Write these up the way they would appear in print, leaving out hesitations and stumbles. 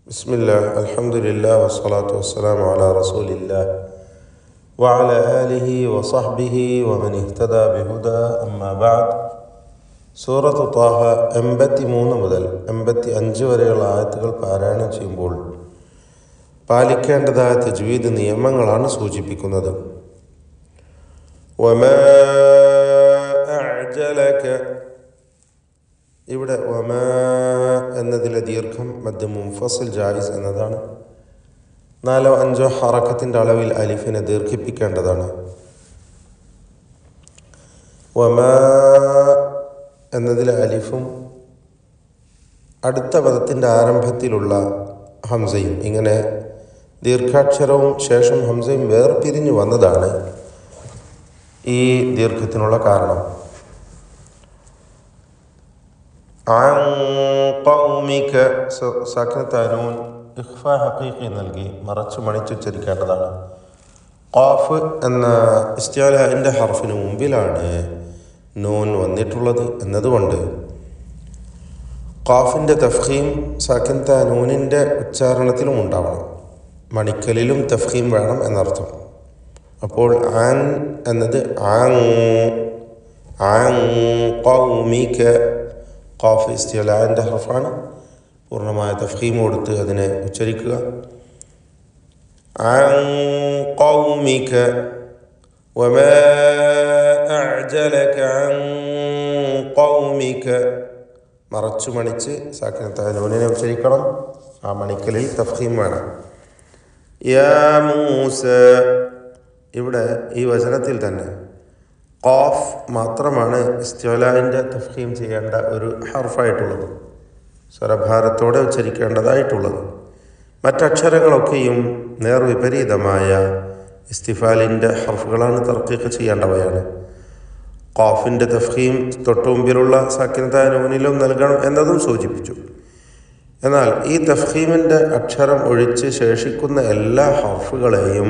ബിസ്മില്ലാഹ് അൽഹംദുലില്ലാഹ് വസ്സലാത്തു വസ്സലാമു അലാ റസൂലില്ലാഹ് വഅലാ ആലിഹി വസഹ്ബിഹി വമൻ ഇഹ്തദാ ബിഹുദാ അമ്മാ ബഅദ്. സൂറത്ത് ത്വാഹ 83 മുതൽ 85 വരെയുള്ള ആയത്തുകൾ പാരായണം ചെയ്യുമ്പോൾ പാലിക്കേണ്ടതായ തജ്വീദ് നിയമങ്ങളാണ് സൂചിപ്പിക്കുന്നത്. വമാ അഅ്ജലക, ഇവിടെ വമാ എന്നതിലെ ദീർഘം മദ് മുൻഫസിൽ ജായിസ് എന്നതാണ്. 4-5 ഹറക്കത്തിൻ്റെ അളവിൽ അലിഫിനെ ദീർഘിപ്പിക്കേണ്ടതാണ്. വമാ എന്നതിലെ അലിഫും അടുത്ത പദത്തിൻ്റെ ആരംഭത്തിലുള്ള ഹംസയും ഇങ്ങനെ ദീർഘാക്ഷരവും ശേഷം ഹംസയും വേർപിരിഞ്ഞു വന്നതാണ് ഈ ദീർഘത്തിനുള്ള കാരണം. ഖൗമിക സാക്കിനത്തായ നൂൻ ഇഖ്ഫാ ഹഖീഖി നൽകി മറച്ചു മണിച്ചുച്ചരിക്കേണ്ടതാണ്. ഖാഫ് എന്ന ഇസ്തിഅലാഇൻ്റെ ഹർഫിന് മുമ്പിലാണ് നൂൻ വന്നിട്ടുള്ളത് എന്നതുകൊണ്ട് ഖാഫിൻ്റെ തഫ്ഖീം സാക്കിനത്തായ നൂനിൻ്റെ ഉച്ചാരണത്തിലും ഉണ്ടാവണം. മണിക്കലിലും തഫ്ഖീം വേണം എന്നർത്ഥം. അപ്പോൾ ആൻ എന്നത് ആൻ ഖൗമിക, ഖാഫ് ഇസ്തിഅലാഇൻ്റെ ഹർഫാണ്. പൂർണ്ണമായ തഫ്ഖീം കൊടുത്ത് അതിനെ ഉച്ചരിക്കുക. അൻ ഖൗമിക വമാ അഅ്ജലക അൻ ഖൗമിക, മറച്ചു മണിച്ച് സാക്കിനത്തായ നൂനിനെ ഉച്ചരിക്കണം. ആ മണിക്കലിൽ തഫ്ഖീം വേണം. യാ മൂസ, ഇവിടെ ഈ വചനത്തിൽ തന്നെ ഖാഫ് മാത്രമാണ് ഇസ്തിഅലാഇൻ്റെ തഫ്ഖീം ചെയ്യേണ്ട ഒരു ഹർഫായിട്ടുള്ളത്, സ്വരഭാരത്തോടെ ഉച്ചരിക്കേണ്ടതായിട്ടുള്ളത്. മറ്റക്ഷരങ്ങളൊക്കെയും നേർവിപരീതമായ ഇസ്തിഫാലിൻ്റെ ഹർഫുകളാണ്, തർക്കീഖ് ചെയ്യേണ്ടവയാണ്. ഖാഫിൻ്റെ തഫ്ഖീം തൊട്ടു മുമ്പിലുള്ള സാക്കിനത്തായ നൂനിലും നൽകണം എന്നതും സൂചിപ്പിച്ചു. എന്നാൽ ഈ തഫ്ഖീമിൻ്റെ അക്ഷരം ഒഴിച്ച് ശേഷിക്കുന്ന എല്ലാ ഹർഫുകളെയും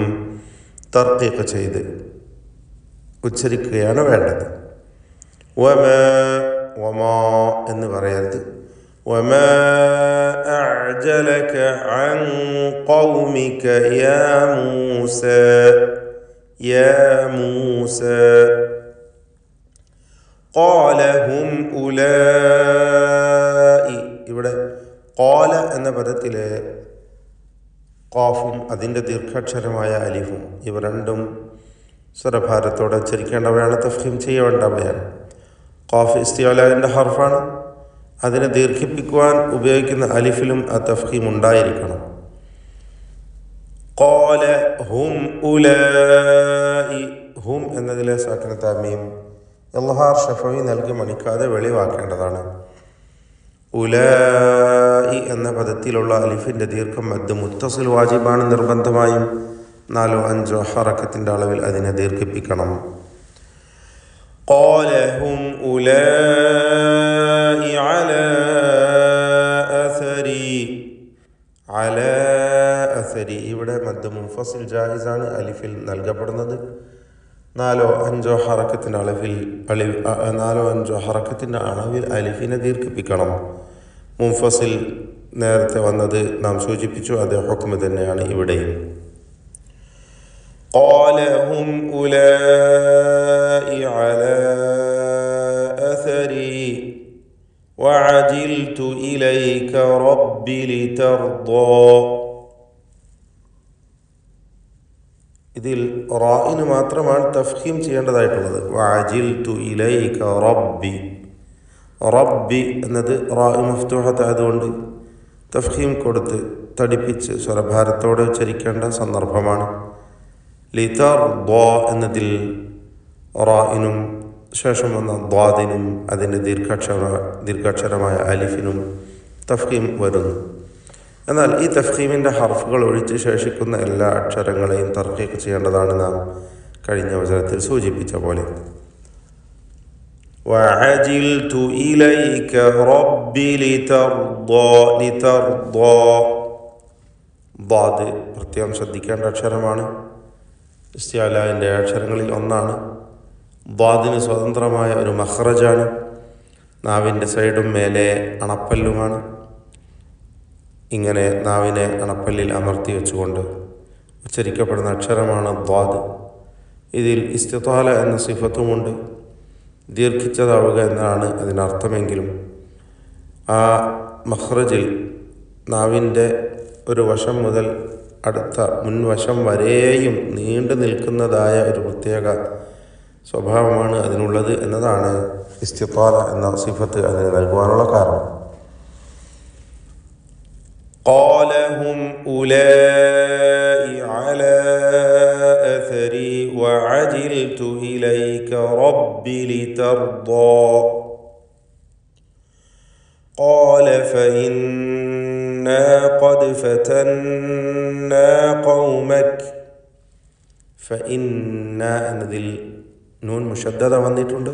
തർക്കീഖ് ചെയ്ത് ഉച്ചരിക്കുകയാണ് വേണ്ടത്. വമാ എന്ന് പറയരുത്. വമാ അഅ്ജലക അൻ ഖൗമിക യാ മൂസ, യാ മൂസ. ഖാല ഹും ഉലായി, ഇവിടെ ഖാല എന്ന പദത്തിലെ ഖാഫും അതിൻ്റെ ദീർഘാക്ഷരമായ അലിഫും ഇവ രണ്ടും സ്വരഭാരത്തോടെ ഉച്ചരിക്കേണ്ടവയാണ്, തഫ്ഖീം ചെയ്യേണ്ടവയാണ്. ഖാഫ് ഇസ്തിഅലാഇൻ്റെ ഹർഫാണ്. അതിനെ ദീർഘിപ്പിക്കുവാൻ ഉപയോഗിക്കുന്ന അലിഫിലും ആ തഫ്ഖീം ഉണ്ടായിരിക്കണം. ഖാല ഹും ഉലായി, ഹും എന്നതിലെ സാക്കിനത്തായ മീം ഇൽഹാർ ഷഫവി നൽകി മണിക്കാതെ വെളിവാക്കേണ്ടതാണ്. ഉലായി എന്ന പദത്തിലുള്ള അലിഫിൻ്റെ ദീർഘം മദ് മുത്തസിൽ വാജിബാണ്. നിർബന്ധമായും 4-5 ഹറക്കത്തിൻ്റെ അളവിൽ അതിനെ ദീർഘിപ്പിക്കണം. ഖാല ഹും ഉലായി അലാ അസരി, അലാ അസരി ഇവിടെ മദ് മുൻഫസിൽ ജായിസാണ് അലിഫിൽ നൽകപ്പെടുന്നത്. 4-5 ഹറക്കത്തിൻ്റെ അളവിൽ അലിഫിനെ ദീർഘിപ്പിക്കണം. മുൻഫസിൽ നേരത്തെ വന്നത് നാം സൂചിപ്പിച്ചു, അതേ ഹുക്മ് തന്നെയാണ് ഇവിടെയും. ഖാല ഹും ഉലായി അലാ അസരി വഅജിൽതു ഇലൈക റബ്ബി ലിതർദാ. ഇതിൽ റാഇന് മാത്രമാണ് തഫ്ഖീം ചെയ്യേണ്ടതായിട്ടുള്ളത്. വഅജിൽതു ഇലൈക റബ്ബി, റബ്ബി എന്നത് റാ മഫ്തൂഹത്തായതുകൊണ്ട് തഫ്ഖീം കൊടുത്ത് തടിപ്പിച്ച് സ്വരഭാരത്തോടെ ഉച്ചരിക്കേണ്ട സന്ദർഭമാണ്. ലിതർദാ എന്നതിൽ റാഇനും ശേഷം വന്ന ദ്വാദിനും അതിൻ്റെ ദീർഘാക്ഷരമായ അലിഫിനും തഫ്ഖീം വരുന്നു. എന്നാൽ ഈ തഫ്ഖീമിൻ്റെ ഹർഫുകൾ ഒഴിച്ച് ശേഷിക്കുന്ന എല്ലാ അക്ഷരങ്ങളെയും തർക്കീഖ് ചെയ്യേണ്ടതാണ്, നാം കഴിഞ്ഞ വചനത്തിൽ സൂചിപ്പിച്ച പോലെ. വഅജിൽതു ഇലൈക റബ്ബി ലിതർദാ, ലിതർദാ ദ്വാദ് പ്രത്യേകം ശ്രദ്ധിക്കേണ്ട അക്ഷരമാണ്. ഇസ്തിഅലാഇൻ്റെ അക്ഷരങ്ങളിൽ ഒന്നാണ്. ദ്വാദിന് സ്വതന്ത്രമായ ഒരു മഖ്റജാണ്. നാവിൻ്റെ സൈഡും മേലെ അണപ്പല്ലുമാണ്. ഇങ്ങനെ നാവിനെ അണപ്പല്ലിൽ അമർത്തി വെച്ചുകൊണ്ട് ഉച്ചരിക്കപ്പെടുന്ന അക്ഷരമാണ് ദ്വാദ്. ഇതിൽ ഇസ്തിത്വാല എന്ന സിഫത്തുമുണ്ട്. ദീർഘിച്ചതാവുക എന്നാണ് അതിനർത്ഥമെങ്കിലും ആ മഖ്റജിൽ നാവിൻ്റെ ഒരു വശം മുതൽ അടുത്ത മുൻവശം വരെയും നീണ്ടു നിൽക്കുന്നതായ ഒരു പ്രത്യേക സ്വഭാവമാണ് അതിനുള്ളത് എന്നതാണ് ഇസ്തിത്വാല എന്ന സിഫത്ത് അതിന് നൽകുവാനുള്ള കാരണം. قال هم أولئك على أثري وعجلت إليك رب لترضى قال فإنا قد فتنا قومك فإنا എന്നതിൽ നൂൻ മുഷദ്ദദ വന്നിട്ടുണ്ട്.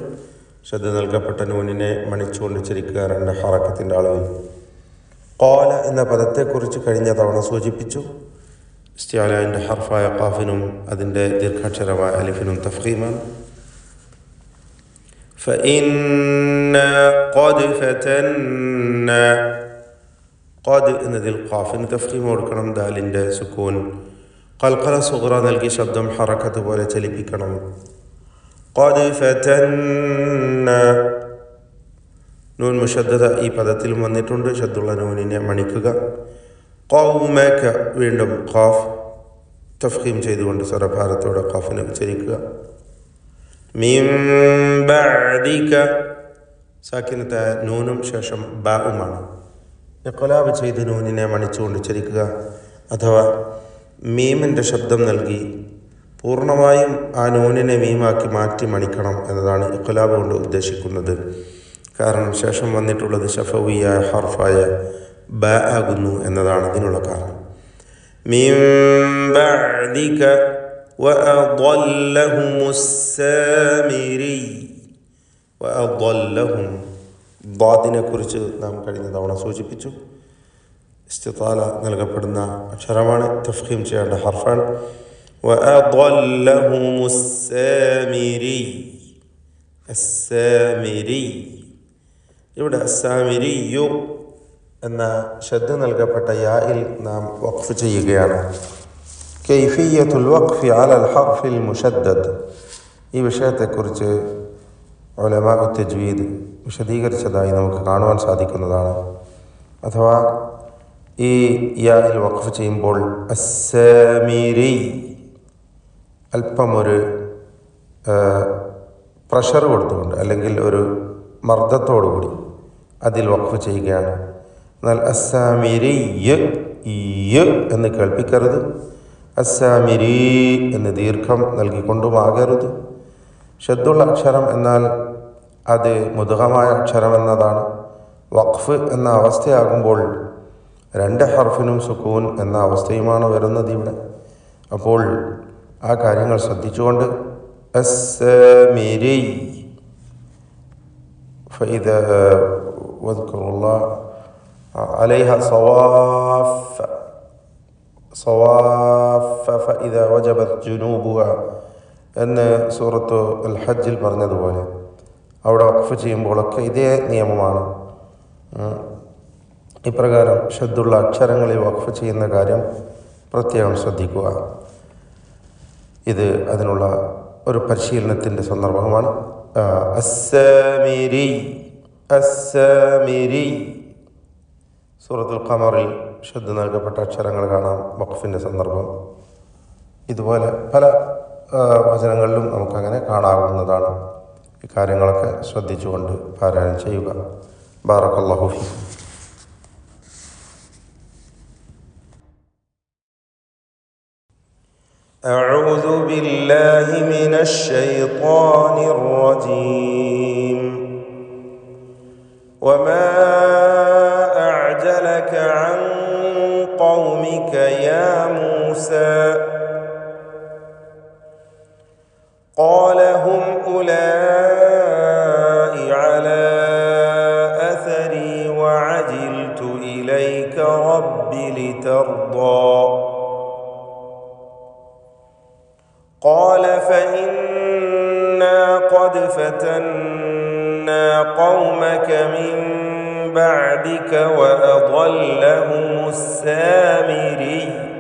ശ്രദ്ധ നൽകപ്പെട്ട നൂനിനെ മണിച്ചുകൊണ്ട് ഉച്ചരിക്കുക 2 ഹറക്കത്തിൻ്റെ അളവിൽ. ഖാല എന്ന പദത്തെക്കുറിച്ച് കഴിഞ്ഞ തവണ സൂചിപ്പിച്ചു. ഇസ്തിഅലാൻ്റെ ഹർഫായ ഖാഫിനും അതിൻ്റെ ദീർഘാക്ഷരമായ അലിഫിനും തഫ്ഖീമാണ്. ഫഇന്നാ ഖദ് ഫതന്നാ ഖദ് എന്നതിൽ ഖാഫിന് തഫ്ഖീം കൊടുക്കണം. ദാലിൻ്റെ സുക്കൂൻ ഖൽഖല സുഗ്റ നൽകി ശബ്ദം ഹറക്കത്ത് പോലെ ചലിപ്പിക്കണം. ഖദ് ഫതന്നാ നൂൻ മുഷദ്ദദ ഈ പദത്തിലും വന്നിട്ടുണ്ട്. ഷദ്ദുള്ള നൂനിനെ മണിക്കുക. ഖൗമക വീണ്ടും ഖാഫ് തഫ്ഖീം ചെയ്തുകൊണ്ട് സ്വരഭാരത്തോടെ ഖാഫിനെ ഉച്ചരിക്കുക. മിൻ ബഅദിക സാക്കിനത്തായ നൂനും ശേഷം ബാഉമാണ്. ഇഖ്ലാബ് ചെയ്ത് നൂനിനെ മണിച്ചുകൊണ്ട് ഉച്ചരിക്കുക. അഥവാ മീമിൻ്റെ ശബ്ദം നൽകി പൂർണ്ണമായും ആ നൂനിനെ മീമാക്കി മാറ്റി മണിക്കണം എന്നതാണ് ഇഖ്ലാബ് കൊണ്ട് ഉദ്ദേശിക്കുന്നത്. കാരണം ശേഷം വന്നിട്ടുള്ളത് ശഫവിയായ ഹർഫായ ബ ആകുന്നു എന്നതാണ് അതിനുള്ള കാരണം. മിൻ ബഅദിക വഅദല്ലഹുമുസ് സാമിരി വഅദല്ലഹും ദ്വാദിനെ കുറിച്ച് നാം കഴിഞ്ഞ തവണ സൂചിപ്പിച്ചു. ഇസ്തിത്വാല നൽകപ്പെടുന്ന അക്ഷരമാണ്. തഫ്ഖീം ചെയ്യേണ്ട ഹർഫാണ്. വഅദല്ലഹുമുസ് സാമിരി അസ്സാമിരി ഇവിടെ അസ്സാമിരിയു എന്ന ശബ്ദ നൽകപ്പെട്ട യായിൽ നാം വഖഫ് ചെയ്യുകയാണ്. കൈഫിയ്യത്തുൽ വഖഫി അലൽ ഹർഫിൽ മുശദ്ദദ് ഈ വിഷയത്തെക്കുറിച്ച് ഉലമാ തജ്വീദ് വിശദീകരിച്ചതായി നമുക്ക് കാണുവാൻ സാധിക്കുന്നതാണ്. അഥവാ ഈ യായിൽ വഖഫ് ചെയ്യുമ്പോൾ അസ്സാമിരി അല്പം ഒരു പ്രഷർ കൊടുത്തുകൊണ്ട് അല്ലെങ്കിൽ ഒരു മർദ്ദത്തോടുകൂടി അതിൽ വഖഫ് ചെയ്യുകയാണ്. എന്നാൽ അസ്സാമിരി എന്ന് കേൾപ്പിക്കരുത്. അസ്സാമിരി എന്ന് ദീർഘം നൽകിക്കൊണ്ടുമാകരുത്. ഷദ്ദുള്ള അക്ഷരം എന്നാൽ അത് മുദ്ഗമായ അക്ഷരം എന്നതാണ്. വഖഫ് എന്ന അവസ്ഥയാകുമ്പോൾ 2 ഹർഫിനും സുക്കൂൻ എന്ന അവസ്ഥയുമാണ് വരുന്നത് ഇവിടെ. അപ്പോൾ ആ കാര്യങ്ങൾ ശ്രദ്ധിച്ചുകൊണ്ട് അസ്സാമിരി فإذا واذكروا الله عليها صواف فإذا وجبت جنوبها എന്ന് സൂറത്ത് അൽ ഹജ്ജിൽ പറഞ്ഞതുപോലെ അവിടെ വഖഫ് ചെയ്യുമ്പോഴൊക്കെ ഇതേ നിയമമാണ്. ഇപ്രകാരം ഷദ്ദുള്ള അക്ഷരങ്ങളിൽ വഖഫ് ചെയ്യുന്ന കാര്യം പ്രത്യേകം ശ്രദ്ധിക്കുക. ഇത് അതിനുള്ള ഒരു പരിശീലനത്തിൻ്റെ സന്ദർഭമാണ്. അസ്സാമിരി അസ്സാമിരി സൂറത്തുൽ ഖമറിൽ ഷദ്ദ നൽകപ്പെട്ട അക്ഷരങ്ങൾ കാണാം വഖഫിൻ്റെ സന്ദർഭം. ഇതുപോലെ പല വചനങ്ങളിലും നമുക്കങ്ങനെ കാണാവുന്നതാണ്. ഈ കാര്യങ്ങളൊക്കെ ശ്രദ്ധിച്ചുകൊണ്ട് പാരായണം ചെയ്യുക. ബാറക്കല്ലാഹു ഫീക്കും. أعوذ بالله من الشيطان الرجيم وما أعجلك عن قومك يا موسى قال هم أولئك على أثري وعجلت إليك رب لترضى قال فإنا قد فتنا قومك من بعدك وأضلهم السامري